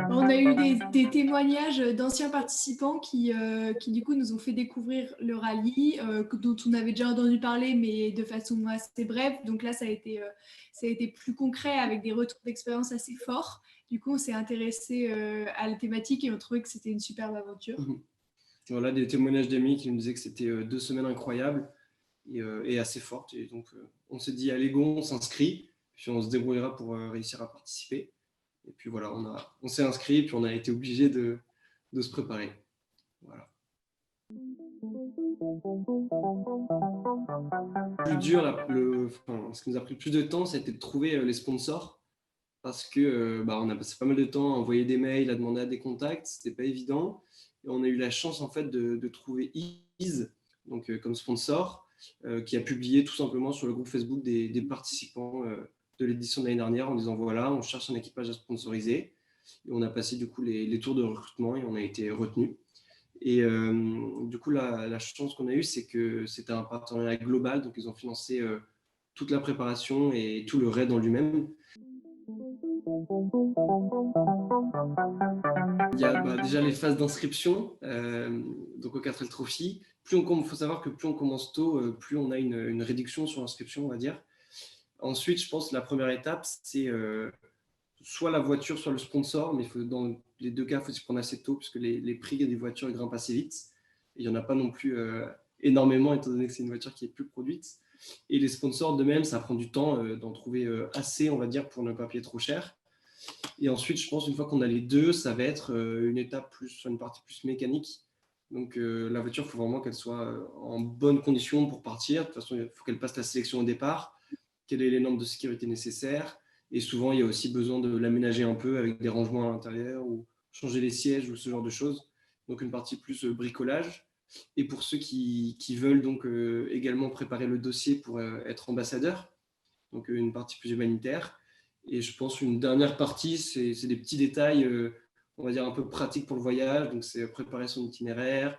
On a eu des témoignages d'anciens participants qui du coup nous ont fait découvrir le rallye, dont on avait déjà entendu parler, mais de façon assez brève. Donc là, ça a été plus concret avec des retours d'expérience assez forts. Du coup, on s'est intéressé à la thématique et on trouvait que c'était une superbe aventure. Voilà, des témoignages d'amis qui nous disaient que c'était 2 semaines incroyables et assez fortes. Et donc, on s'est dit, allez, go, on s'inscrit, puis on se débrouillera pour réussir à participer. Et puis voilà, on s'est inscrit, puis on a été obligé de se préparer. Voilà. Plus dur, ce qui nous a pris le plus de temps, c'était de trouver les sponsors. Parce que on a passé pas mal de temps à envoyer des mails, à demander à des contacts, c'était pas évident. Et on a eu la chance en fait de trouver Ease, donc comme sponsor, qui a publié tout simplement sur le groupe Facebook des participants de l'édition de l'année dernière en disant voilà, on cherche un équipage à sponsoriser. Et on a passé du coup les tours de recrutement et on a été retenu. Et du coup, la chance qu'on a eue, c'est que c'était un partenariat global, donc ils ont financé toute la préparation et tout le raid en lui-même. Il y a déjà les phases d'inscription, donc au 4L Trophy. Il faut savoir que plus on commence tôt, plus on a une réduction sur l'inscription, on va dire. Ensuite, je pense que la première étape, c'est soit la voiture, soit le sponsor, mais dans les deux cas, il faut s'y prendre assez tôt, puisque les prix des voitures grimpent assez vite. Et il n'y en a pas non plus énormément, étant donné que c'est une voiture qui est plus produite. Et les sponsors, de même, ça prend du temps d'en trouver assez, on va dire, pour ne pas payer trop cher. Et ensuite, je pense, une fois qu'on a les deux, ça va être une étape plus, sur une partie plus mécanique. Donc, la voiture, il faut vraiment qu'elle soit en bonne condition pour partir. De toute façon, il faut qu'elle passe la sélection au départ. Quelles sont les normes de sécurité nécessaires? Et souvent, il y a aussi besoin de l'aménager un peu avec des rangements à l'intérieur ou changer les sièges ou ce genre de choses. Donc, une partie plus bricolage. Et pour ceux qui veulent donc également préparer le dossier pour être ambassadeur, donc une partie plus humanitaire. Et je pense une dernière partie, c'est des petits détails, on va dire un peu pratiques pour le voyage. Donc c'est préparer son itinéraire,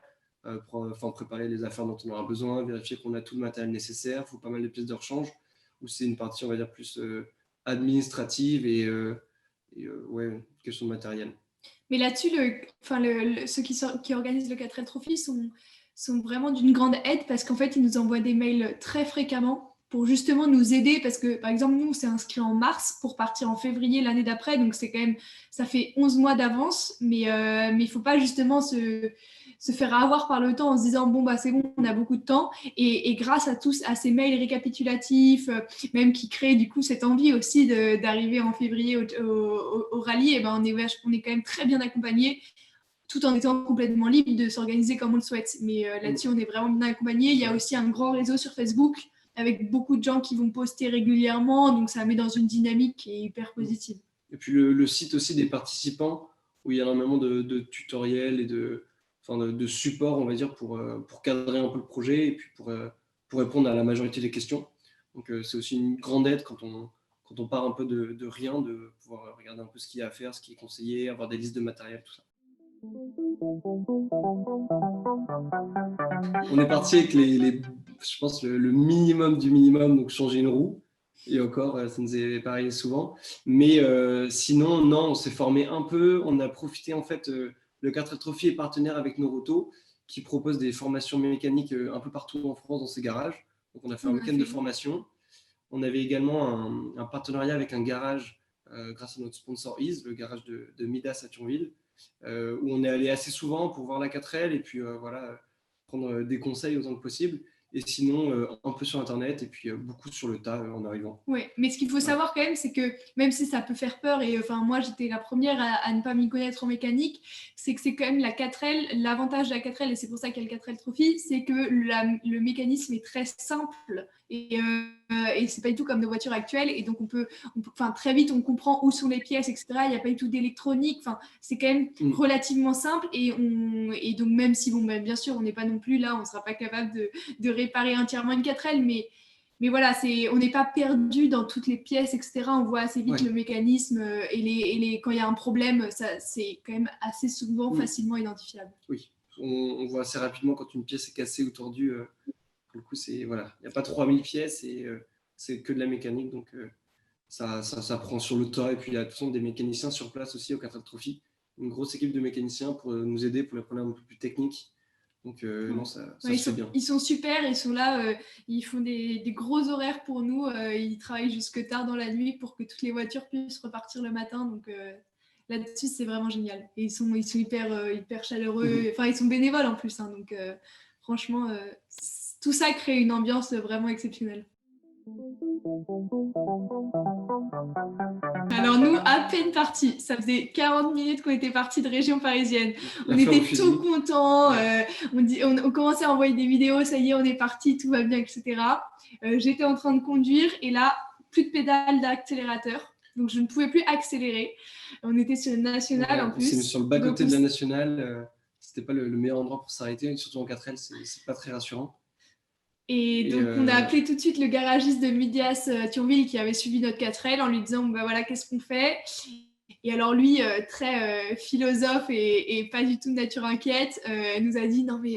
préparer les affaires dont on aura besoin, vérifier qu'on a tout le matériel nécessaire. Il faut pas mal de pièces de rechange. Ou c'est une partie, on va dire, plus administrative et ouais, question de matériel. Mais là-dessus, ceux qui organisent le 4L Trophy sont vraiment d'une grande aide parce qu'en fait, ils nous envoient des mails très fréquemment pour justement nous aider parce que, par exemple, nous, on s'est inscrit en mars pour partir en février l'année d'après, donc c'est quand même, ça fait 11 mois d'avance, mais il faut pas justement se faire avoir par le temps en se disant, bon, bah, c'est bon, on a beaucoup de temps. Et grâce à ces mails récapitulatifs, même qui créent du coup cette envie aussi d'arriver en février au rallye, et ben on est quand même très bien accompagné tout en étant complètement libre de s'organiser comme on le souhaite. Mais là-dessus, on est vraiment bien accompagné. Il y a aussi un grand réseau sur Facebook avec beaucoup de gens qui vont poster régulièrement, donc ça met dans une dynamique qui est hyper positive. Et puis le site aussi des participants, où il y a énormément de tutoriels et de support, on va dire, pour cadrer un peu le projet et puis pour répondre à la majorité des questions. Donc c'est aussi une grande aide quand on part un peu de rien, de pouvoir regarder un peu ce qu'il y a à faire, ce qui est conseillé, avoir des listes de matériel, tout ça. On est parti avec je pense, le minimum du minimum, donc changer une roue. Et encore, ça nous est pas arrivé souvent. Mais sinon, non, on s'est formé un peu. On a profité, en fait, le 4L Trophy est partenaire avec Noroto, qui propose des formations mécaniques un peu partout en France dans ses garages. Donc, on a fait un week-end de formation. On avait également un partenariat avec un garage, grâce à notre sponsor Ease, le garage de Midas à Thionville, où on est allé assez souvent pour voir la 4L et puis voilà, prendre des conseils autant que possible. Et sinon, un peu sur Internet et puis beaucoup sur le tas en arrivant. Oui, mais ce qu'il faut savoir quand même, c'est que même si ça peut faire peur, et enfin moi j'étais la première à ne pas m'y connaître en mécanique, c'est que c'est quand même la 4L, l'avantage de la 4L, et c'est pour ça qu'il y a le 4L Trophy, c'est que le mécanisme est très simple et c'est pas du tout comme nos voitures actuelles, et donc enfin très vite on comprend où sont les pièces, etc. Il n'y a pas du tout d'électronique, enfin c'est quand même relativement simple, et donc même si bon, bien sûr on n'est pas non plus là, on ne sera pas capable de réparer entièrement une 4L, mais voilà, on n'est pas perdu dans toutes les pièces, etc. On voit assez vite le mécanisme quand il y a un problème, c'est quand même assez souvent facilement identifiable. Oui, on voit assez rapidement quand une pièce est cassée ou tordue. Pour le coup, voilà, il n'y a pas 3000 pièces et c'est que de la mécanique, donc ça prend sur le tas. Et puis il y a de toute façon des mécaniciens sur place aussi au 4L Trophy, une grosse équipe de mécaniciens pour nous aider pour les problèmes un peu plus techniques. Donc non, ça Ouais, se fait bien. ils sont super, ils sont là, ils font des gros horaires pour nous, ils travaillent jusque tard dans la nuit pour que toutes les voitures puissent repartir le matin. Donc là-dessus, c'est vraiment génial. Et ils sont hyper chaleureux, enfin ils sont bénévoles en plus, hein, donc franchement, tout ça crée une ambiance vraiment exceptionnelle. Alors nous, à peine partis, ça faisait 40 minutes qu'on était partis de région parisienne. On était tout contents, on commençait à envoyer des vidéos, ça y est, on est parti, tout va bien, etc. J'étais en train de conduire et là, plus de pédale d'accélérateur. Donc je ne pouvais plus accélérer. On était sur une nationale en plus. On s'est mis sur le bas-côté de la nationale. C'était pas le meilleur endroit pour s'arrêter, surtout en 4L, c'est pas très rassurant. Et donc, on a appelé tout de suite le garagiste de Midias Thionville qui avait suivi notre 4L en lui disant bah, voilà, qu'est-ce qu'on fait. Et alors, lui, très philosophe et pas du tout de nature inquiète, nous a dit non, mais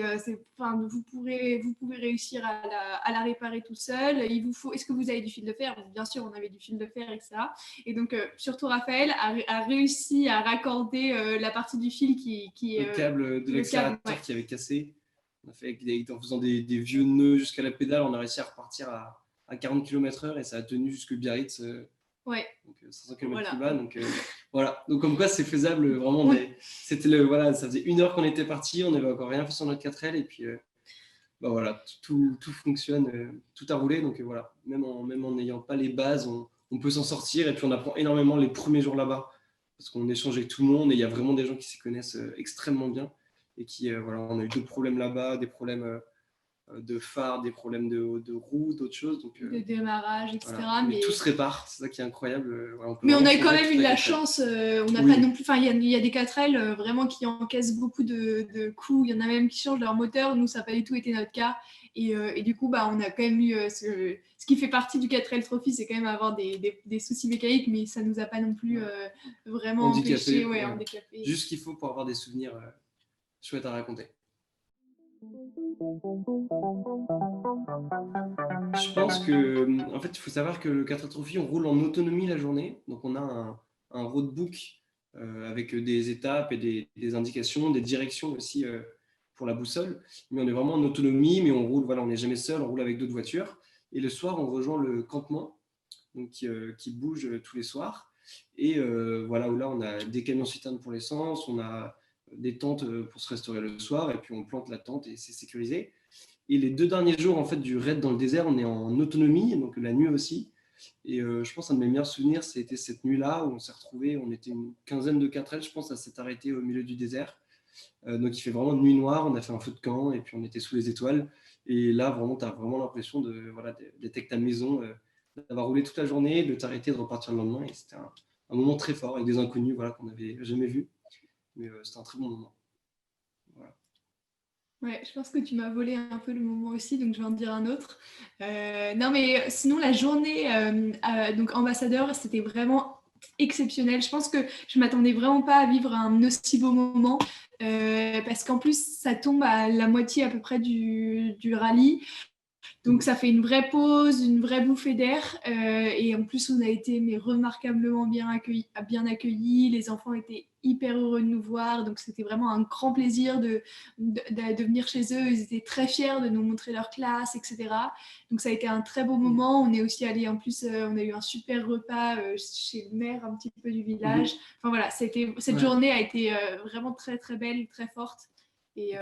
vous pouvez réussir à la réparer tout seul. Est-ce que vous avez du fil de fer? Bien sûr, on avait du fil de fer, etc. Et donc, surtout Raphaël a réussi à raccorder la partie du fil qui le câble de l'accélérateur qui avait cassé. On a fait en faisant des vieux nœuds jusqu'à la pédale, on a réussi à repartir à 40 km/h et ça a tenu jusque Biarritz. Donc 500 km voilà. Plus bas. Donc voilà. Donc comme quoi c'est faisable vraiment. C'était voilà, ça faisait 1 heure qu'on était parti, on n'avait encore rien fait sur notre 4L et puis bah voilà, tout fonctionne, tout a roulé. Donc voilà, même en n'ayant pas les bases, on peut s'en sortir et puis on apprend énormément les premiers jours là-bas parce qu'on échange avec tout le monde et il y a vraiment des gens qui s'y connaissent extrêmement bien. Et qui, voilà, on a eu d'autres problèmes là-bas, des problèmes de phare, des problèmes de roues, d'autres choses. Donc, de démarrage, etc. Voilà. Mais tout se répare, c'est ça qui est incroyable. Voilà, mais on a quand même eu de la chance, on n'a pas non plus. Enfin, il y a des 4L vraiment qui encaissent beaucoup de coups, il y en a même qui changent leur moteur. Nous, ça n'a pas du tout été notre cas. Et du coup, bah, on a quand même eu ce qui fait partie du 4L Trophy, c'est quand même avoir des soucis mécaniques, mais ça ne nous a pas non plus vraiment empêché, handicapé. Juste ce qu'il faut pour avoir des souvenirs chouettes à raconter. Je pense que, en fait, il faut savoir que le 4L Trophy, on roule en autonomie la journée. Donc, on a un roadbook avec des étapes et des indications, des directions aussi pour la boussole. Mais on est vraiment en autonomie, mais on roule, voilà, on n'est jamais seul, on roule avec d'autres voitures. Et le soir, on rejoint le campement donc, qui bouge tous les soirs. Et voilà, où là, on a des camions citernes pour l'essence, on a des tentes pour se restaurer le soir, et puis on plante la tente et c'est sécurisé. Et les 2 derniers jours en fait, du raid dans le désert, on est en autonomie, donc la nuit aussi. Et je pense qu'un de mes meilleurs souvenirs, c'était cette nuit-là où on s'est retrouvés, on était une quinzaine de 4L, je pense, à s'être arrêté au milieu du désert. Donc il fait vraiment nuit noire, on a fait un feu de camp et puis on était sous les étoiles. Et là, vraiment, tu as vraiment l'impression d'être avec ta maison, d'avoir roulé toute la journée, de t'arrêter, de repartir le lendemain. Et c'était un moment très fort avec des inconnus voilà, qu'on n'avait jamais vus. Mais c'était un très bon moment. Voilà. Ouais, je pense que tu m'as volé un peu le moment aussi, donc je vais en dire un autre. Non, mais sinon, la journée donc ambassadeur, c'était vraiment exceptionnel. Je pense que je ne m'attendais vraiment pas à vivre un aussi beau moment, parce qu'en plus, ça tombe à la moitié à peu près du rallye. Donc ça fait une vraie pause, une vraie bouffée d'air. Et en plus, on a été remarquablement bien accueillis. Les enfants étaient hyper heureux de nous voir. Donc c'était vraiment un grand plaisir de venir chez eux. Ils étaient très fiers de nous montrer leur classe, etc. Donc ça a été un très beau moment. On est aussi allé, en plus, on a eu un super repas chez le maire un petit peu du village. Enfin voilà, cette journée a été vraiment très très belle, très forte. Et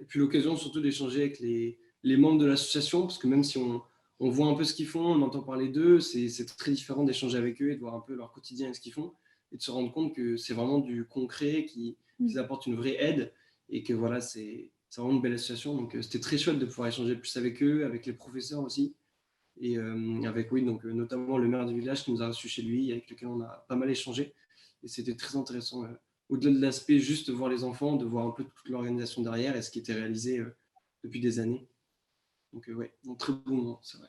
puis l'occasion surtout d'échanger avec les membres de l'association, parce que même si on voit un peu ce qu'ils font, on entend parler d'eux, c'est très différent d'échanger avec eux et de voir un peu leur quotidien et ce qu'ils font, et de se rendre compte que c'est vraiment du concret, qu'ils apportent une vraie aide, et que voilà, c'est vraiment une belle association. Donc c'était très chouette de pouvoir échanger plus avec eux, avec les professeurs aussi, et avec donc, notamment le maire du village qui nous a reçus chez lui, avec lequel on a pas mal échangé, et c'était très intéressant. Au-delà de l'aspect juste de voir les enfants, de voir un peu toute l'organisation derrière et ce qui était réalisé depuis des années. Donc ouais, un très bon moment, c'est vrai.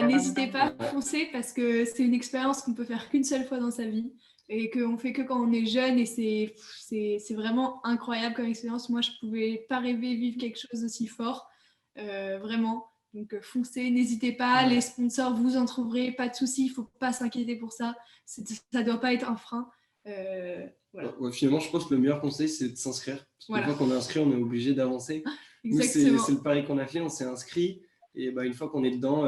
N'hésitez pas à foncer parce que c'est une expérience qu'on peut faire qu'une seule fois dans sa vie et qu'on fait que quand on est jeune, et c'est vraiment incroyable comme expérience. Moi, je ne pouvais pas rêver vivre quelque chose d'aussi fort, vraiment. Donc foncez, n'hésitez pas, Ouais. les sponsors, vous en trouverez, pas de souci, il ne faut pas s'inquiéter pour ça. Ça ne doit pas être un frein. Voilà. Ouais, finalement, je pense que le meilleur conseil, c'est de s'inscrire. Parce qu'une Voilà. fois qu'on est inscrit, on est obligé d'avancer. Nous, c'est Exactement. le pari qu'on a fait, on s'est inscrit. Et une fois qu'on est dedans,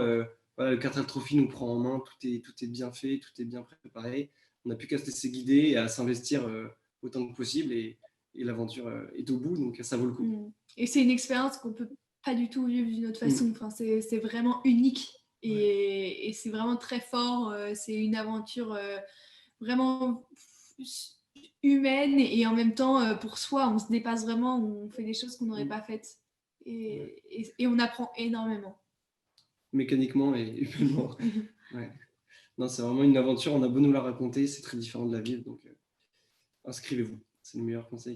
voilà, le 4L Trophy nous prend en main, tout est bien fait, tout est bien préparé. On n'a plus qu'à se laisser guider et à s'investir autant que possible. Et l'aventure est au bout, donc ça vaut le coup. Et c'est une expérience qu'on ne peut pas du tout vivre d'une autre façon. Enfin, c'est vraiment unique et c'est vraiment très fort. C'est une aventure vraiment humaine et en même temps pour soi, on se dépasse vraiment, on fait des choses qu'on n'aurait pas faites et on apprend énormément. Mécaniquement et humainement. Ouais. Non, c'est vraiment une aventure, on a beau nous la raconter, c'est très différent de la vivre, donc inscrivez-vous, c'est le meilleur conseil.